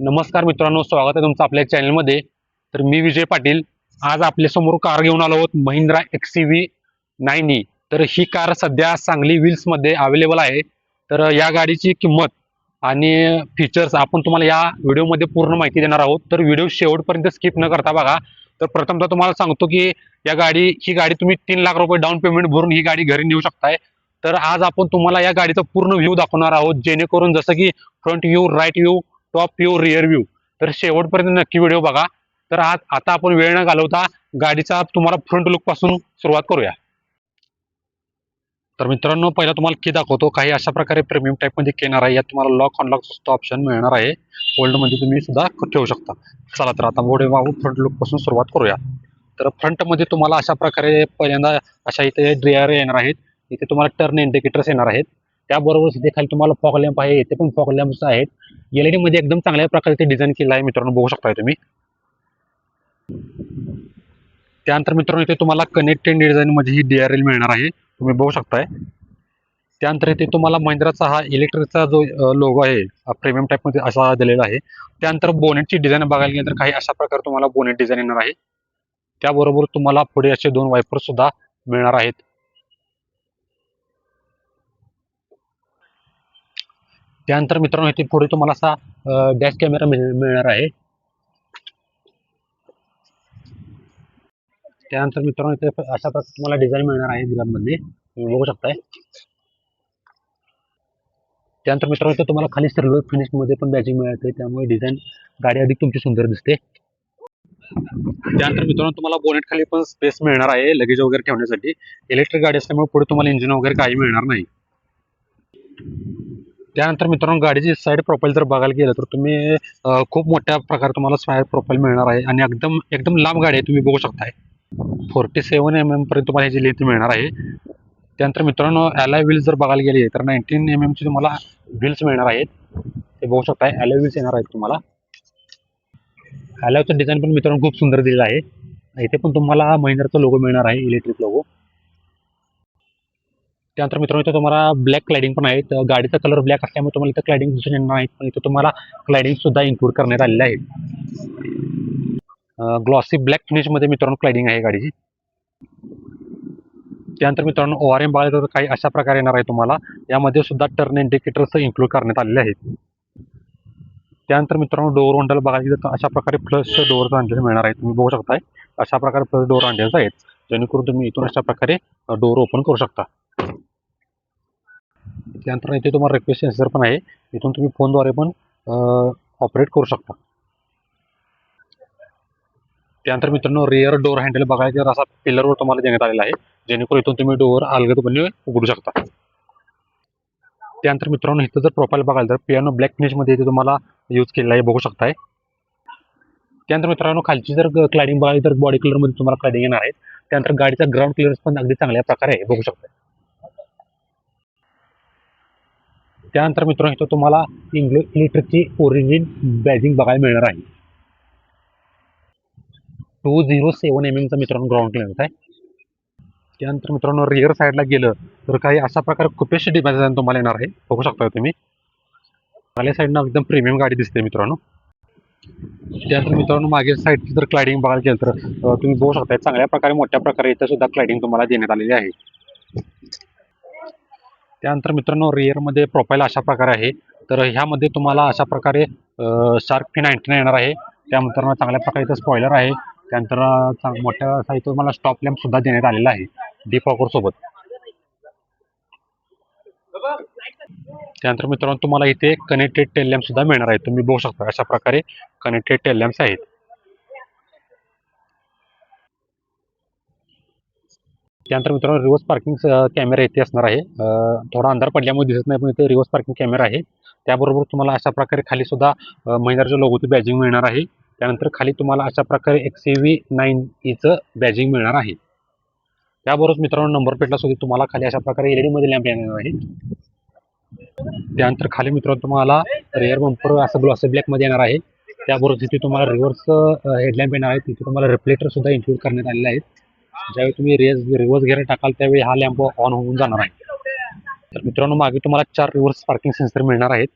नमस्कार मित्रांनो, स्वागत आहे तुमचं आपल्या चॅनलमध्ये. तर मी विजय पाटील. आज आपल्या समोर कार घेऊन आलो आहोत, महिंद्रा XCV 9e. तर ही कार सध्या सांगली व्हील्समध्ये अवेलेबल आहे. तर या गाडीची किंमत आणि फीचर्स आपण तुम्हाला या व्हिडिओमध्ये पूर्ण माहिती देणार आहोत. तर व्हिडिओ शेवटपर्यंत स्किप न करता बघा. तर प्रथमतः तुम्हाला सांगतो की ही गाडी तुम्ही 3 लाख रुपये डाऊन पेमेंट भरून ही गाडी घरी नेऊ शकताय. तर आज आपण तुम्हाला या गाडीचा पूर्ण व्ह्यू दाखवणार आहोत, जेणेकरून जसं की front view, right view, top view, rear view. तर शेवटपर्यंत नक्की व्हिडिओ बघा. तर आता आपण वेळ न घालवता गाडीचा तुम्हाला फ्रंट लुक पासून सुरुवात करूया. तर मित्रांनो, पहिला तुम्हाला की दाखवतो. काही अशा प्रकारे प्रीमियम टाईप मध्ये येणार आहे. यात तुम्हाला लॉक अनलॉक ऑप्शन मिळणार आहे. होल्ड मध्ये तुम्ही सुद्धा ठेवू शकता. चला तर आता मोठे बाबू फ्रंट लुक पासून सुरुवात करूया. तर फ्रंट मध्ये तुम्हाला अशा प्रकारे पहिल्यांदा अशा इथे ड्रेअर येणार आहेत. इथे तुम्हाला टर्न इंडिकेटर्स येणार आहेत. त्याबरोबर इथे खाली तुम्हाला फॉग लॅम्प आहे. इथे पण फॉग लॅम्प्स आहेत. एलईडी मध्ये एकदम चांगल्या प्रकारे डिझाईन केलं आहे मित्रांनो, बघू शकताय तुम्ही. त्यानंतर मित्रांनो, इथे तुम्हाला कनेक्टेड डिझाईन मध्ये ही DRL मिळणार आहे, तुम्ही बघू शकताय. त्यानंतर इथे तुम्हाला महिंद्राचा हा इलेक्ट्रिकचा जो लोगो आहे, प्रीमियम टाईप मध्ये असा दिलेला आहे. त्यानंतर बोनेटची डिझाईन बघायला गेलं तर काही अशा प्रकारे तुम्हाला बोनेट डिझाईन येणार आहे. त्याबरोबर तुम्हाला पुढे असे 2 वायपर सुद्धा मिळणार आहेत. त्यानंतर मित्रांनो, इथे पुढे तुम्हाला असा डॅश कॅमेरा मिळणार आहे. त्यानंतर मित्रांनो, इथे अशा प्रकारे तुम्हाला डिझाईन मिळणार आहे ग्राममध्ये, तुम्ही बघू शकताय. त्यानंतर मित्रांनो, इथे तुम्हाला खाली सिल्वर फिनिश मध्ये पण बॅजिंग मिळते, त्यामुळे डिझाईन गाडी अधिक तुमची सुंदर दिसते. त्यानंतर मित्रांनो, तुम्हाला बोनेट खाली पण स्पेस मिळणार आहे लगेज वगैरे ठेवण्यासाठी. इलेक्ट्रिक गाडी असल्यामुळे पुढे तुम्हाला इंजिन वगैरे काही मिळणार नाही. त्यानंतर मित्रांनो, गाडीची साईड प्रोफाईल जर बघायला गेलं तर तुम्ही खूप मोठ्या प्रकारे तुम्हाला साईड प्रोफाईल मिळणार आहे आणि एकदम एकदम लांब गाडी आहे, तुम्ही बघू शकताय. 47 mm पर्यंत तुम्हाला ह्याची लेंथ मिळणार आहे. त्यानंतर मित्रांनो, ॲलॉय व्हील्स जर बघायला गेले तर 19 mm ची तुम्हाला व्हील्स मिळणार आहेत, ते बघू शकताय. ॲलॉय व्हील्स येणार आहेत तुम्हाला. ॲलॉयचं डिझाईन पण मित्रांनो खूप सुंदर दिलेलं आहे. इथे पण तुम्हाला महिंद्राचा लोगो मिळणार आहे, इलेक्ट्रिक लोगो. त्यानंतर मित्रांनो, इथे तुम्हाला ब्लॅक क्लायडिंग पण आहे. गाडीचा कलर ब्लॅक असल्यामुळे तुम्हाला इथं क्लायडिंग दिसून येणार नाही, पण इथे तुम्हाला क्लायडिंग सुद्धा इन्क्लूड करण्यात आलेले आहे. ग्लॉसी ब्लॅक फिनिश मध्ये मित्रांनो क्लायडिंग आहे गाडीची. त्यानंतर मित्रांनो, ORM बघायला तर काही अशा प्रकारे येणार आहे तुम्हाला. यामध्ये सुद्धा टर्न इंडिकेटर्स इन्क्लूड करण्यात आलेले आहेत. त्यानंतर मित्रांनो, डोअर हँडल बघायला तर अशा प्रकारे फ्लश डोअर हँडल मिळणार आहे, तुम्ही बघू शकताय. अशा प्रकारे फ्लश डोअर हँडल्स आहेत, जेणेकरून तुम्ही इथून अशा प्रकारे डोअर ओपन करू शकता. त्यानंतर इथे तुम्हाला रिक्वेस्ट सेन्सर पण आहे, इथून तुम्ही फोनद्वारे पण ऑपरेट करू शकता. त्यानंतर मित्रांनो, रिअर डोअर हँडल बघायला तर असा पिलरवर तुम्हाला देण्यात आलेला आहे, जेणेकरून इथून तुम्ही डोअर अलगदपणे उघडू शकता. त्यानंतर मित्रांनो, इथं जर प्रोफाईल बघायला तर पियानो ब्लॅक फिनिशमध्ये इथे तुम्हाला यूज केलेला आहे, बघू शकताय. त्यानंतर मित्रांनो, खालची जर क्लायडिंग बघायला तर बॉडी कलरमध्ये तुम्हाला क्लायडिंग येणार आहे. त्यानंतर गाडीचा ग्राउंड क्लिअरन्स पण अगदी चांगल्या प्रकारे आहे, बघू शकताय. त्यानंतर मित्रांनो, इथं तुम्हाला इलेक्ट्रिकची ओरिजिन बॅजिंग बघायला मिळणार आहे. 207 mm चा मित्रांनो ग्राउंड क्लिअरन्स आहे. त्यानंतर मित्रांनो, रिअर साईडला गेलं तर काही अशा प्रकारे कुपेश डिझाईन तुम्हाला येणार आहे, बघू शकता तुम्ही. मागल्या साईडनं एकदम प्रीमियम गाडी दिसते मित्रांनो. त्यानंतर मित्रांनो, मागील साईडची जर क्लायडिंग बघायला गेलं तर तुम्ही बघू शकता, चांगल्या प्रकारे मोठ्या प्रकारे इथं सुद्धा क्लायडिंग तुम्हाला देण्यात आलेली आहे. त्यानंतर मित्रांनो, रिअरमध्ये प्रोफाईल अशा प्रकारे आहे. तर ह्यामध्ये तुम्हाला अशा प्रकारे शार्क फिन अँटेना येणार आहे. त्यानंतर चांगल्या प्रकारे इथं स्पॉयलर आहे. त्यानंतर मोठ्या साईज तुम्हाला स्टॉप लॅम्प सुद्धा देण्यात आलेला आहे, डिफॉगर सोबत. त्यानंतर मित्रांनो, तुम्हाला इथे कनेक्टेड टेल लॅम्प सुद्धा मिळणार आहे, तुम्ही बघू शकता. अशा प्रकारे कनेक्टेड टेल लॅम्प्स आहेत. त्यानंतर मित्रांनो, रिव्हर्स पार्किंग कॅमेरा इथे असणार आहे. थोडा अंधार पडल्यामुळे दिसत नाही, पण इथे रिव्हर्स पार्किंग कॅमेरा आहे. त्याबरोबर तुम्हाला अशा प्रकारे खाली सुद्धा महिंद्राच्या लोगोचं बॅजिंग मिळणार आहे. त्यानंतर खाली तुम्हाला अशा प्रकारे XCV 9e चं बॅजिंग मिळणार आहे. त्याबरोबर मित्रांनो, नंबर प्लेटला सुद्धा तुम्हाला खाली अशा प्रकारे एलईडी मध्ये लॅम्प येणार आहे. त्यानंतर खाली मित्रांनो, तुम्हाला रिअर बंपर असं ग्लॉसी ब्लॅक मध्ये येणार आहे. त्याबरोबर तिथे तुम्हाला रिव्हर्स हेडलॅम्प येणार आहे, तिथे तुम्हाला रिफ्लेक्टर सुद्धा इन्क्लूड करण्यात आलेले आहेत. ज्यावेळी तुम्ही रिव्हर्स गिअर टाकाल त्यावेळी हा लॅम्प ऑन होऊन जाणार आहे. तर मित्रांनो, मागे तुम्हाला 4 रिव्हर्स पार्किंग सेन्सर मिळणार आहेत,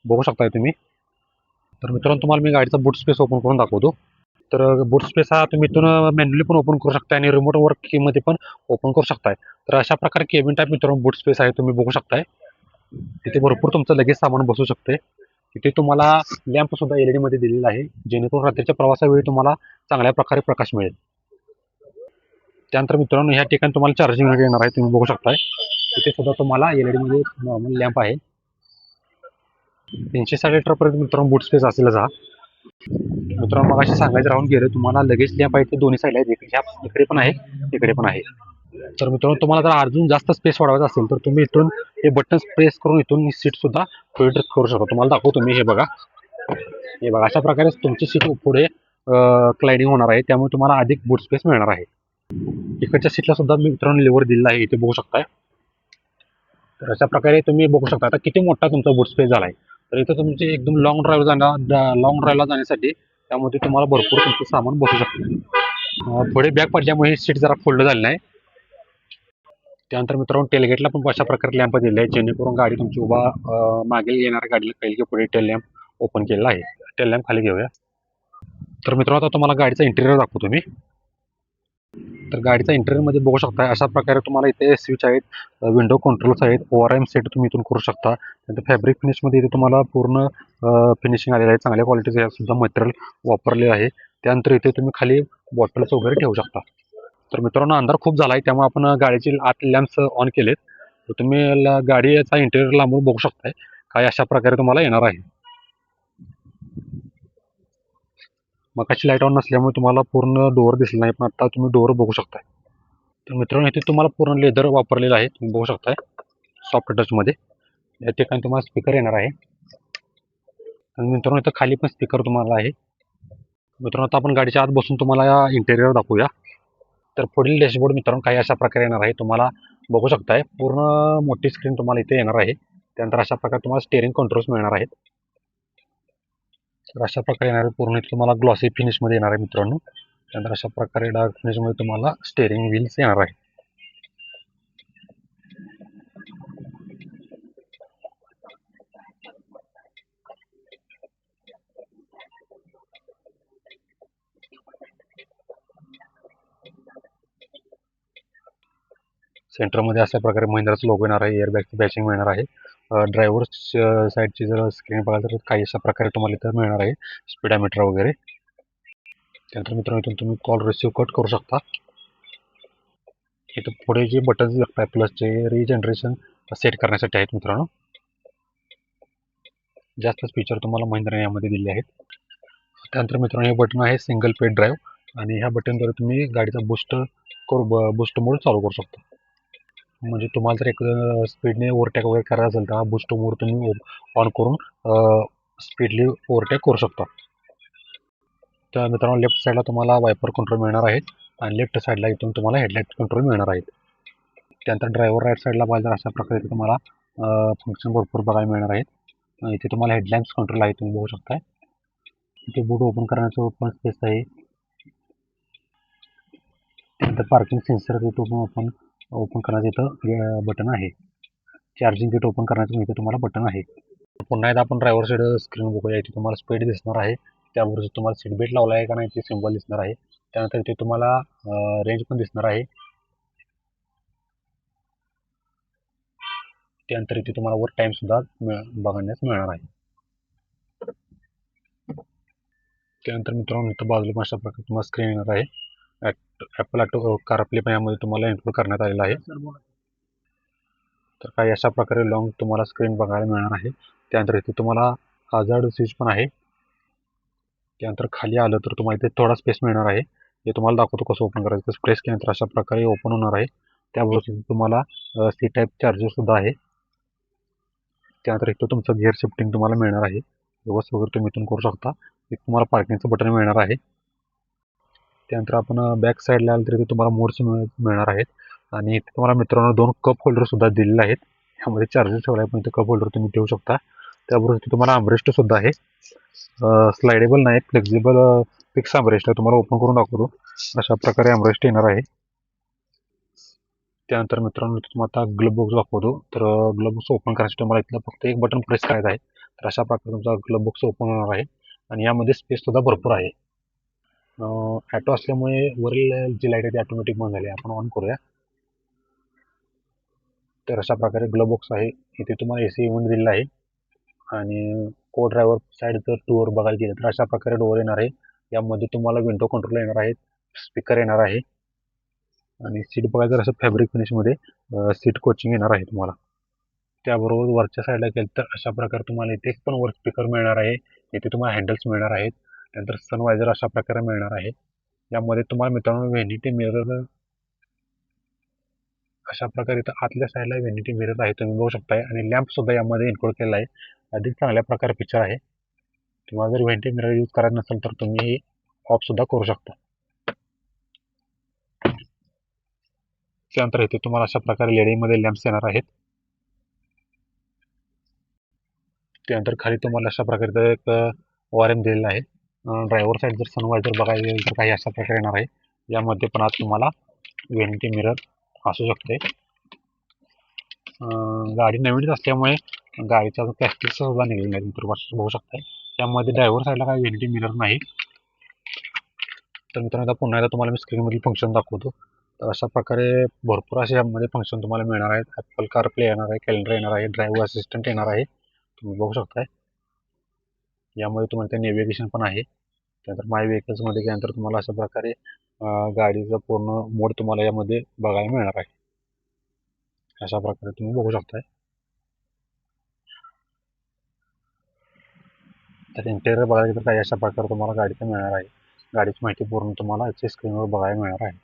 बघू शकताय तुम्ही. तर मित्रांनो तुम्हाला मी गाडीचा बूट स्पेस ओपन करून दाखवतो. तर बूट स्पेस हा तुम्ही इथून मॅन्युअली पण ओपन करू शकता आणि रिमोट वर्क कीमध्ये पण ओपन करू शकताय. तर अशा प्रकारे केबिन टाईप मित्रांनो बूट स्पेस आहे, तुम्ही बघू शकताय. तिथे भरपूर तुमचं लगेच सामान बसू शकते. तिथे तुम्हाला लॅम्प सुद्धा एलईडी मध्ये दिलेला आहे, जेणेकरून रात्रीच्या प्रवासावेळी तुम्हाला चांगल्या प्रकारे प्रकाश मिळेल. त्यानंतर मित्रांनो ह्या ठिकाणी तुम्हाला चार्जिंग येणार आहे, तुम्ही बघू शकताय. तिथे सुद्धा तुम्हाला एलईडी मध्ये नॉर्मल लॅम्प आहे. 360 लिटर पर्यंत मित्रांनो बूट स्पेस असेलच हा. मित्रांनो मग असे सांगायचं राहून गेलं, तुम्हाला लगेच लॅम्प आहे ते दोन्ही साईडला आहेत, इकडे पण आहे तिकडे पण आहे. तर मित्रांनो तुम्हाला जर अजून जास्त स्पेस वाढवायचा असेल तर तुम्ही इथून हे बटन प्रेस करून इथून सीट सुद्धा पुढे करू शकता. तुम्हाला दाखवतो मी, हे बघा अशा प्रकारे तुमची सीट पुढे क्लाइडिंग होणार आहे, त्यामुळे तुम्हाला अधिक बूट स्पेस मिळणार आहे. इकडच्या सीटला सुद्धा मी मित्रांनो लिव्हर दिलेला आहे, इथे बघू शकताय. तर अशा प्रकारे तुम्ही बघू शकता आता किती मोठा तुमचा बूट स्पेस झाला आहे. तर इथं तुमची एकदम लॉंग ड्राईव्हला जाण्यासाठी त्यामध्ये तुम्हाला भरपूर तुमचं सामान बसू शकतं. पुढे बॅग पडल्यामुळे सीट जरा फोल्ड झाली नाही. त्यानंतर मित्रांनो टेलगेटला पण अशा प्रकारे लॅम्प दिले आहे, जेणेकरून गाडी तुमची उभा मागे येणाऱ्या गाडीला कळेल की पुढे टेल लॅम्प ओपन केलेला आहे. टेल लॅम्प खाली घेऊया. तर मित्रांनो आता तुम्हाला गाडीचा इंटेरियर दाखवतो मी. तर गाडीचा इंटेरियर मध्ये बघू शकता अशा प्रकारे तुम्हाला इथे स्विच आहेत, विंडो कंट्रोल्स आहेत, ओआरएम सेट तुम्ही इथून करू शकता. त्यानंतर फॅब्रिक फिनिशमध्ये इथे तुम्हाला पूर्ण फिनिशिंग आलेलं आहे, चांगल्या क्वालिटीचं सुद्धा मटेरियल वापरले आहे. त्यानंतर इथे तुम्ही खाली बॉटल्स वगैरे ठेवू शकता. तर मित्रांनो अंधार खूप झाला आहे, त्यामुळे आपण गाडीचे आत लॅम्प्स ऑन केलेत. तर तुम्ही गाडीचा इंटेरियर लांबून बघू शकताय काय अशा प्रकारे तुम्हाला येणार आहे. मगाशी लाईट ऑन नसल्यामुळे तुम्हाला पूर्ण डोअर दिसला नाही, पण आता तुम्ही डोअर बघू शकताय. तर मित्रांनो इथे तुम्हाला पूर्ण लेदर वापरलेलं आहे, तुम्ही बघू शकताय सॉफ्ट टचमध्ये. या ठिकाणी तुम्हाला स्पीकर येणार आहे आणि मित्रांनो इथं खाली पण स्पीकर तुम्हाला आहे. मित्रांनो आता आपण गाडीच्या आत बसून तुम्हाला इंटेरियर दाखवूया. तर पुढील डॅशबोर्ड मित्रांनो काही अशा प्रकारे येणार आहे, तुम्हाला बघू शकताय पूर्ण मोठी स्क्रीन तुम्हाला इथे येणार आहे. त्यानंतर अशा प्रकारे तुम्हाला स्टेअरिंग कंट्रोल्स मिळणार आहेत. तर अशा प्रकारे येणार आहे, पूर्ण इथे तुम्हाला ग्लॉसी फिनिशमध्ये येणार आहे मित्रांनो. त्यानंतर अशा प्रकारे डार्क फिनिशमध्ये तुम्हाला स्टेअरिंग व्हील्स येणार आहे. सेंटरमध्ये अशा प्रकारे महिंद्राचं लोगो येणार आहे, एअरबॅगची बॅचिंग मिळणार आहे. ड्रायव्हर साईडची जर स्क्रीन बघाल तर काही अशा प्रकारे तुम्हाला इथं मिळणार आहे, स्पीडामीटर वगैरे. त्यानंतर मित्रांनो इथून तुम्ही कॉल रिसिव्ह कट करू शकता. इथं पुढे जे बटन्स लागतात प्लसचे रिजनरेशन सेट करण्यासाठी आहेत मित्रांनो. जास्त फीचर तुम्हाला महिंद्राने यामध्ये दिले आहेत. त्यानंतर मित्रांनो हे बटन आहे सिंगल पेड ड्राईव्ह आणि ह्या बटनद्वारे तुम्ही गाडीचा बूस्ट मोड चालू करू शकता. म्हणजे तुम्हाला जर एक स्पीडने ओव्हरटेक वगैरे करायचं असेल तर हा बूस्ट मोड तुम्ही ऑन करून स्पीडली ओव्हरटेक करू शकता. तर मित्रांनो लेफ्ट साईडला तुम्हाला वायपर कंट्रोल मिळणार आहे आणि लेफ्ट साईडला इथून तुम्हाला हेडलाईट कंट्रोल मिळणार आहेत. त्यानंतर ड्रायव्हर राईट साईडला पाहिजे अशा प्रकारे तुम्हाला फंक्शन भरपूर बघायला मिळणार आहेत. इथे तुम्हाला हेडलॅम्प्स कंट्रोल आहे, तुम्ही बघू शकता. इथे बूट ओपन करण्याचं ओपन स्पेस आहे. त्यानंतर पार्किंग सेन्सर इथं ओपन करण्याचं इथं बटन आहे. चार्जिंग गेट ओपन करण्याचं इथे तुम्हाला बटन आहे. पुन्हा एकदा आपण ड्रायव्हर साईड स्क्रीन बघूया. इथे तुम्हाला स्पीड दिसणार आहे, त्याबरोबर तुम्हाला सीट बेल्ट लावला आहे का नाही ते सिम्बॉल दिसणार आहे. त्यानंतर इथे तुम्हाला रेंज पण दिसणार आहे. त्यानंतर इथे तुम्हाला वर टाइम सुद्धा बघण्यास मिळणार आहे. त्यानंतर मित्रांनो इथं बाजूला अशा प्रकारे तुम्हाला स्क्रीन येणार आहे. ॲपल ऑटो कारप्ले पण यामध्ये तुम्हाला इन्क्लूड करण्यात आलेला आहे. तर काही अशा प्रकारे लॉंग तुम्हाला स्क्रीन बघायला मिळणार आहे. त्यानंतर इथे तुम्हाला हजार्ड स्विच पण आहे. त्यानंतर खाली आलं तर तुम्हाला इथे थोडा स्पेस मिळणार आहे, हे तुम्हाला दाखवतो कसं ओपन करायचं. प्रेस केल्यानंतर अशा प्रकारे ओपन होणार आहे. त्याबरोबर तुम्हाला सी टाईप चार्जर सुद्धा आहे. त्यानंतर इथं तुमचं गिअर शिफ्टिंग तुम्हाला मिळणार आहे, व्यवस्थित वगैरे तुम्ही इथून करू शकता. इथे तुम्हाला पार्किंगचं बटन मिळणार आहे. त्यानंतर आपण बॅक साईडला आलं तरी तुम्हाला मोड्स मिळणार आहेत आणि इथे तुम्हाला मित्रांनो 2 कप होल्डर सुद्धा दिलेले आहेत. ह्यामध्ये चार्जर ठेवला आहे, पण ते कप होल्डर तुम्ही ठेवू शकता. त्याबरोबर इथे तुम्हाला आर्मरेस्ट सुद्धा आहे. स्लाइडेबल नाही, फ्लेक्झिबल फिक्स आर्मरेस्ट आहे. तुम्हाला ओपन करून दाखवतो. अशा प्रकारे आर्मरेस्ट येणार आहे. त्यानंतर मित्रांनो तुम्हाला आता ग्लब बॉक्स दाखवतो. तर ग्लब बॉक्स ओपन करण्यासाठी तुम्हाला इथलं फक्त एक बटन प्रेस करायचं आहे. तर अशा प्रकारे तुमचा ग्लब बॉक्स ओपन होणार आहे. आणि यामध्ये स्पेस सुद्धा भरपूर आहे. ॲटो असल्यामुळे वरील जी लाईट आहे ती ऑटोमॅटिक बंद झाली. आपण ऑन करूया. तर अशा प्रकारे ग्लो बॉक्स आहे. इथे तुम्हाला AC इव्हेंट दिलेला आहे आणि को ड्रायव्हर साईड जर डोअर बघायला गेलं तर अशा प्रकारे डोअर येणार आहे. यामध्ये तुम्हाला विंडो कंट्रोल येणार आहे, स्पीकर येणार आहे आणि सीट बघायला जर असं फॅब्रिक फिनिशमध्ये सीट कोचिंग येणार आहे तुम्हाला. त्याबरोबर वरच्या साईडला गेलं तर अशा प्रकारे तुम्हाला इथे पण वर स्पीकर मिळणार आहे. इथे तुम्हाला हँडल्स मिळणार आहेत. त्यानंतर सनवायझर अशा प्रकारे मिळणार आहे. यामध्ये तुम्हाला मित्रांनो व्हॅनिटी मिरर अशा प्रकारे इथं आतल्या साईडला व्हॅनिटी मिरर आहे, तुम्ही बघू शकताय आणि लॅम्प सुद्धा यामध्ये इन्क्लूड केलेला आहे. अधिक चांगल्या प्रकारे फीचर आहे. तुम्हाला जर व्हॅनिटी मिरर यूज करायचं नसेल तर तुम्ही ऑफ सुद्धा करू शकता. त्यानंतर इथे तुम्हाला अशा प्रकारे लेडीमध्ये लॅम्प्स येणार आहेत. त्यानंतर खाली तुम्हाला अशा प्रकारचं एक ORM दिलेला आहे. ड्रायव्हर साईड जर सनवायझर बघायला गेलं तर काही अशा प्रकारे येणार आहे. यामध्ये पण आज तुम्हाला व्हॅनिटी मिरर असू शकते. गाडी नवीनच असल्यामुळे गाडीचा प्लॅस्टिक सुद्धा निघेल नाही, तर बघू शकताय. त्यामध्ये ड्रायव्हर साईडला काही व्हॅनिटी मिरर नाही. तर मित्रांनो आता पुन्हा एकदा तुम्हाला मी स्क्रीनमधील फंक्शन दाखवतो. तर अशा प्रकारे भरपूर असे यामध्ये फंक्शन तुम्हाला मिळणार आहेत. ॲपल कारप्ले येणार आहे, कॅलेंडर येणार आहे, ड्रायव्हर असिस्टंट येणार आहे, तुम्ही बघू शकताय. यामध्ये तुम्हाला ते नेव्हिगेशन पण आहे. त्यानंतर माय व्हेकल्समध्ये गेल्यानंतर तुम्हाला अशा प्रकारे गाडीचा पूर्ण मोड तुम्हाला यामध्ये बघायला मिळणार आहे. अशा प्रकारे तुम्ही बघू शकताय. तर इंटेरियर बघायला तर काही अशा प्रकारे तुम्हाला गाडीचं मिळणार आहे. गाडीची माहिती पूर्ण तुम्हाला याच्या स्क्रीनवर बघायला मिळणार आहे.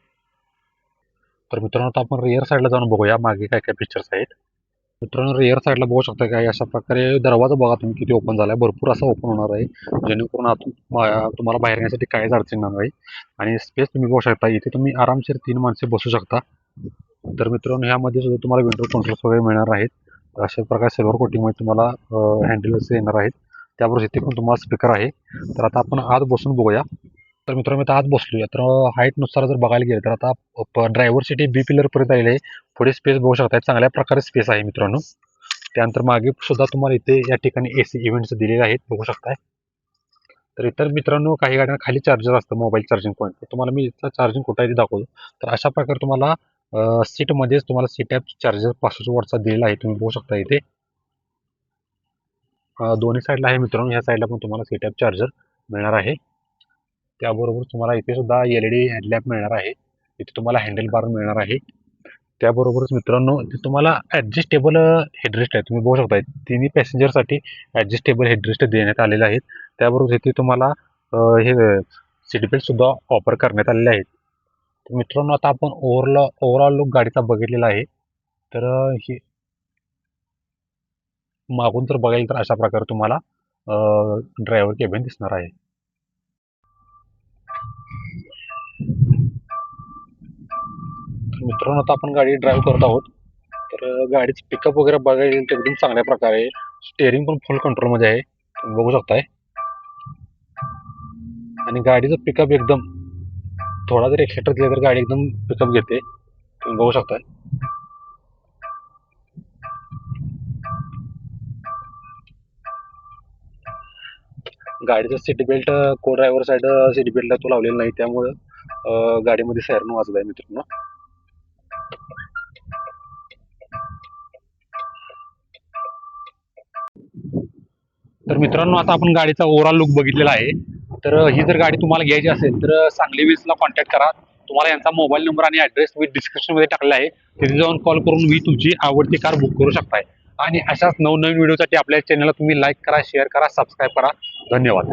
तर मित्रांनो आता आपण रिअर साईडला जाऊन बघूया मागे काय काय फीचर्स आहेत. मित्रांनो रिअर साईडला बघू शकता काय अशा प्रकारे दरवाजा बघा तुम्ही किती ओपन झाला आहे. भरपूर असा ओपन होणार आहे, जेणेकरून आतून तुम्हाला बाहेर येण्यासाठी काहीच अडचण येणार नाही. आणि स्पेस तुम्ही बघू शकता, इथे तुम्ही आरामशीर 3 माणसे बसू शकता. तर मित्रांनो ह्यामध्ये सुद्धा तुम्हाला विंडो कंट्रोल्स वगैरे मिळणार आहेत. अशा प्रकारे सिल्वर कोटिंगमध्ये तुम्हाला हँडल्स येणार आहेत. त्याबरोबर इथे पण तुम्हाला स्पीकर आहे. तर आता आपण आत बसून बघूया. तर मित्रांनो आता आत बसलोया. तर हाईटनुसार जर बघायला गेलं तर आता ड्रायव्हर सीट B पिलरपर्यंत आलेली आहे. पुढे स्पेस बघू शकताय, चांगल्या प्रकारे स्पेस आहे मित्रांनो. त्यानंतर मागे सुद्धा तुम्हाला इथे या ठिकाणी AC इव्हेंट्स दिलेले आहेत, बघू शकताय. तर इतर मित्रांनो काही गाड्यांना खाली चार्जर असतं, मोबाईल चार्जिंग पॉईंट. तर तुम्हाला मी इथं चार्जिंग कुठं आहे ते दाखवतो. तर अशा प्रकारे तुम्हाला सीटमध्येच तुम्हाला सी टाईप चार्जर 500 वॉटचा दिलेला आहे, तुम्ही बघू शकता इथे. दोन्ही साईडला आहे मित्रांनो, ह्या साईडला पण तुम्हाला सी टाईप चार्जर मिळणार आहे. त्याबरोबर तुम्हाला इथे सुद्धा LED हेडलॅम्प मिळणार आहे. इथे तुम्हाला हँडल बार मिळणार आहे. त्याबरोबरच मित्रांनो इथे तुम्हाला ॲडजस्टेबल हेडरेस्ट आहे, तुम्ही बघू शकता. तिन्ही पॅसेंजरसाठी ॲडजस्टेबल हेडरेस्ट देण्यात आलेले आहेत. त्याबरोबर इथे तुम्हाला हे सीट बेल्ट सुद्धा ऑफर करण्यात आलेले आहेत. तर मित्रांनो आता आपण ओव्हरऑल लुक गाडीचा बघितलेला आहे. तर ही मागून जर बघायला तर अशा प्रकारे तुम्हाला ड्रायव्हर केबिन दिसणार आहे. मित्रांनो आता आपण गाडी ड्राईव्ह करत आहोत. तर गाडीचं पिकअप वगैरे बघायला गेलं तर एकदम चांगल्या प्रकारे आहे. स्टेअरिंग पण फुल कंट्रोलमध्ये आहे, तुम्ही बघू शकताय. आणि गाडीचं पिकअप एकदम थोडा जरी एक्सेलेटर दिला तर गाडी एकदम पिकअप घेते, तुम्ही बघू शकताय. गाडीचं सीट बेल्ट को ड्रायव्हर साईड सीट बेल्टला तो लावलेला नाही, त्यामुळं गाडीमध्ये सायरन वाजत आहे मित्रांनो. तर मित्रांनो आता आपण गाडीचा ओव्हरऑल लुक बघितलेला आहे. तर ही जर गाडी तुम्हाला घ्यायची असेल तर सांगली व्हील्सला कॉन्टॅक्ट करा. तुम्हाला यांचा मोबाईल नंबर आणि ॲड्रेस मी डिस्क्रिप्शनमध्ये टाकलेला आहे, तिथे जाऊन कॉल करून मी तुमची आवडती कार बुक करू शकताय. आणि अशाच नवनवीन व्हिडिओसाठी आपल्या चॅनलला तुम्ही लाईक करा, शेअर करा, सबस्क्राईब करा. धन्यवाद.